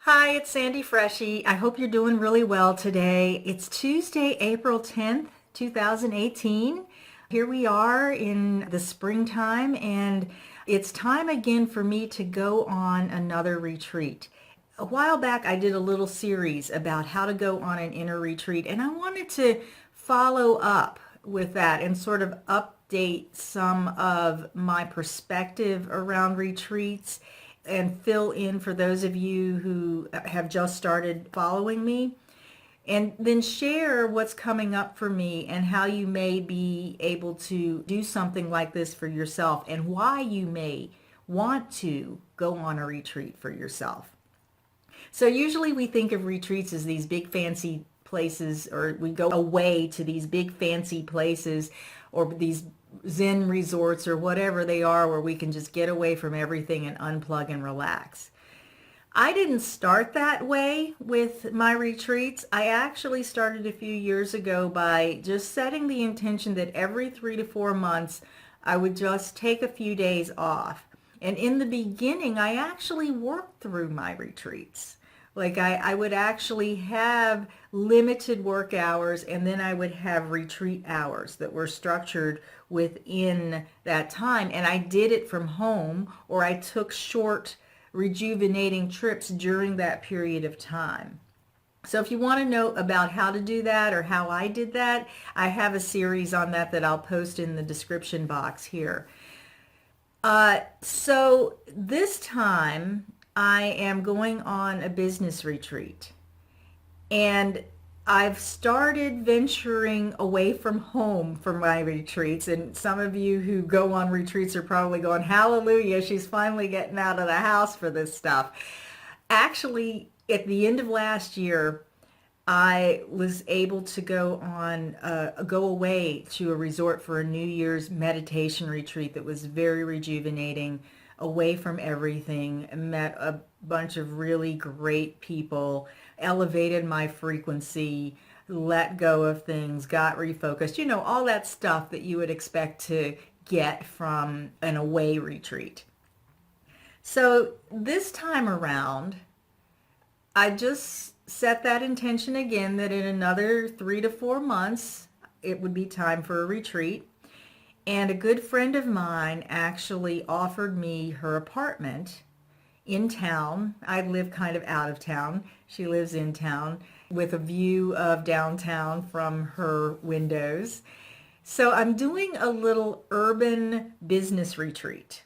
Hi, it's Sandy Freshy. I hope you're doing really well today. It's Tuesday, April 10th, 2018. Here we are in the springtime, and it's time again for me to go on another retreat. A while back, I did a little series about how to go on an inner retreat, and I wanted to follow up with that and sort of update some of my perspective around retreats and fill in for those of you who have just started following me, and then share what's coming up for me and how you may be able to do something like this for yourself and why you may want to go on a retreat for yourself. So usually we think of retreats as these big fancy places, or we go away to these big fancy places or these Zen resorts or whatever they are, where we can just get away from everything and unplug and relax. I didn't start that way with my retreats. I actually started a few years ago by just setting the intention that every 3 to 4 months I would just take a few days off. And in the beginning, I actually worked through my retreats. Like I would actually have limited work hours, and then I would have retreat hours that were structured within that time. And I did it from home, or I took short rejuvenating trips during that period of time. So if you want to know about how to do that or how I did that, I have a series on that that I'll post in the description box here. So this time I am going on a business retreat, and I've started venturing away from home for my retreats. And some of you who go on retreats are probably going, hallelujah, she's finally getting out of the house for this stuff. Actually, at the end of last year, I was able to go away to a resort for a New Year's meditation retreat that was very rejuvenating, away from everything. Met a bunch of really great people, elevated my frequency, let go of things, got refocused, all that stuff that you would expect to get from an away retreat. So this time around, I just set that intention again that in another 3 to 4 months, it would be time for a retreat. And a good friend of mine actually offered me her apartment in town. I live kind of out of town. She lives in town with a view of downtown from her windows. So I'm doing a little urban business retreat.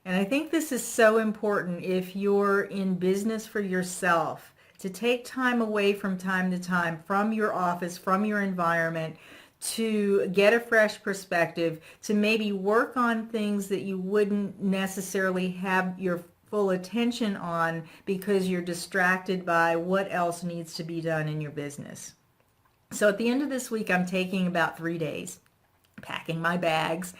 And I think this is so important if you're in business for yourself, to take time away from time to time from your office, from your environment, to get a fresh perspective, to maybe work on things that you wouldn't necessarily have your full attention on because you're distracted by what else needs to be done in your business. So at the end of this week, I'm taking about 3 days, packing my bags,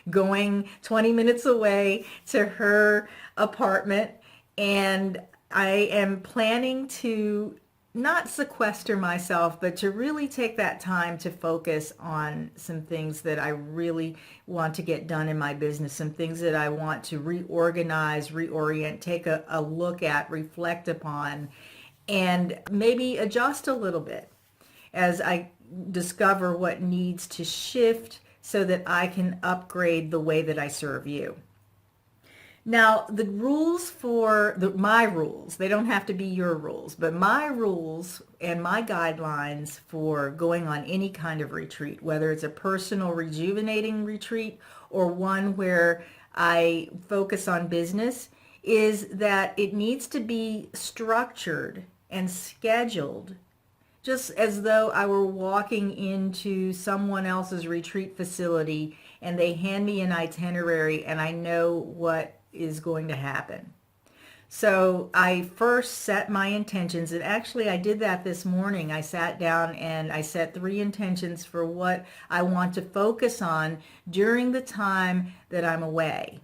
going 20 minutes away to her apartment, and I am planning to not sequester myself, but to really take that time to focus on some things that I really want to get done in my business, some things that I want to reorganize, reorient, take a look at, reflect upon, and maybe adjust a little bit as I discover what needs to shift so that I can upgrade the way that I serve you. Now, the rules my rules, they don't have to be your rules, but my rules and my guidelines for going on any kind of retreat, whether it's a personal rejuvenating retreat or one where I focus on business, is that it needs to be structured and scheduled just as though I were walking into someone else's retreat facility and they hand me an itinerary and I know what is going to happen. So I first set my intentions, and actually I did that this morning. I sat down and I set 3 intentions for what I want to focus on during the time that I'm away.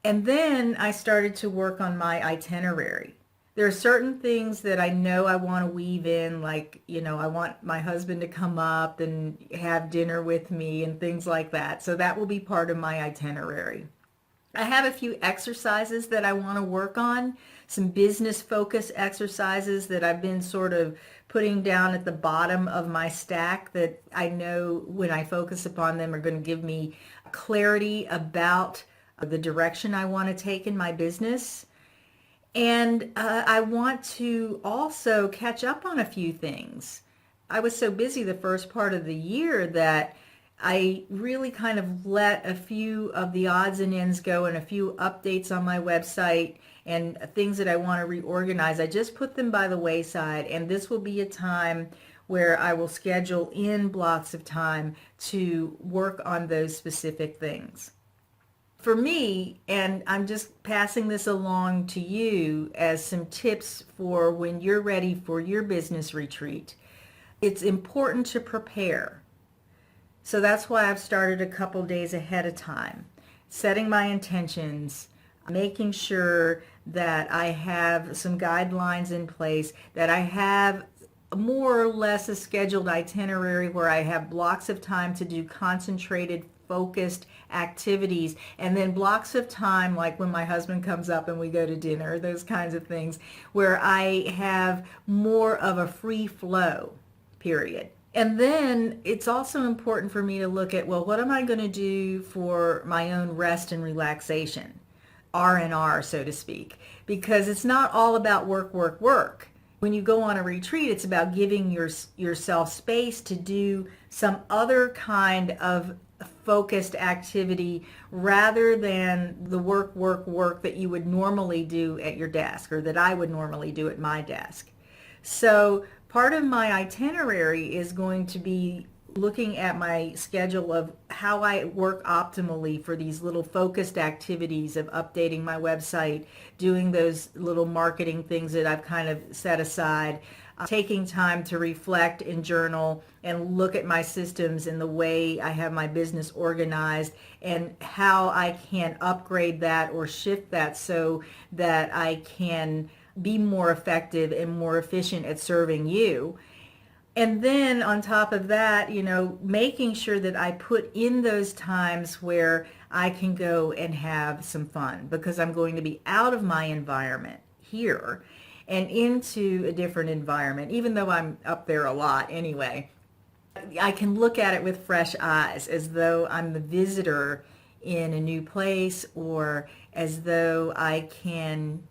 And then I started to work on my itinerary. There are certain things that I know I want to weave in, like, I want my husband to come up and have dinner with me and things like that. So that will be part of my itinerary. I have a few exercises that I want to work on, some business focus exercises that I've been sort of putting down at the bottom of my stack that I know when I focus upon them are going to give me clarity about the direction I want to take in my business. And I want to also catch up on a few things. I was so busy the first part of the year that I really kind of let a few of the odds and ends go and a few updates on my website and things that I want to reorganize. I just put them by the wayside, and this will be a time where I will schedule in blocks of time to work on those specific things. For me, and I'm just passing this along to you as some tips for when you're ready for your business retreat, it's important to prepare. So that's why I've started a couple days ahead of time, setting my intentions, making sure that I have some guidelines in place, that I have more or less a scheduled itinerary where I have blocks of time to do concentrated, focused activities, and then blocks of time like when my husband comes up and we go to dinner, those kinds of things, where I have more of a free flow period. And then it's also important for me to look at, well, what am I going to do for my own rest and relaxation? R&R, so to speak, because it's not all about work, work, work. When you go on a retreat, it's about giving yourself space to do some other kind of focused activity rather than the work, work, work that you would normally do at your desk or that I would normally do at my desk. So part of my itinerary is going to be looking at my schedule of how I work optimally for these little focused activities of updating my website, doing those little marketing things that I've kind of set aside, taking time to reflect and journal and look at my systems and the way I have my business organized and how I can upgrade that or shift that so that I can be more effective and more efficient at serving you. And then on top of that, making sure that I put in those times where I can go and have some fun because I'm going to be out of my environment here and into a different environment, even though I'm up there a lot anyway. I can look at it with fresh eyes as though I'm the visitor in a new place or as though I can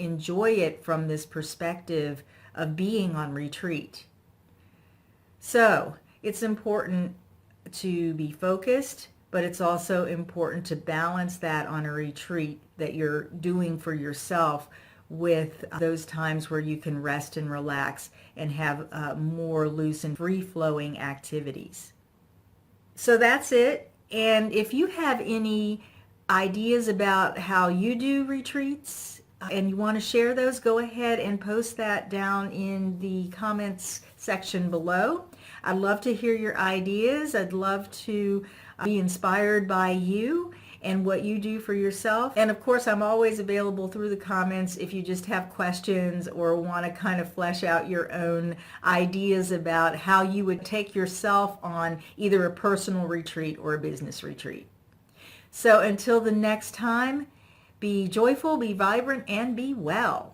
enjoy it from this perspective of being on retreat. So it's important to be focused, but it's also important to balance that on a retreat that you're doing for yourself with those times where you can rest and relax and have more loose and free-flowing activities. So that's it. And if you have any ideas about how you do retreats and you want to share those, go ahead and post that down in the comments section below. I'd love to hear your ideas. I'd love to be inspired by you and what you do for yourself. And of course, I'm always available through the comments if you just have questions or want to kind of flesh out your own ideas about how you would take yourself on either a personal retreat or a business retreat. So until the next time, be joyful, be vibrant, and be well.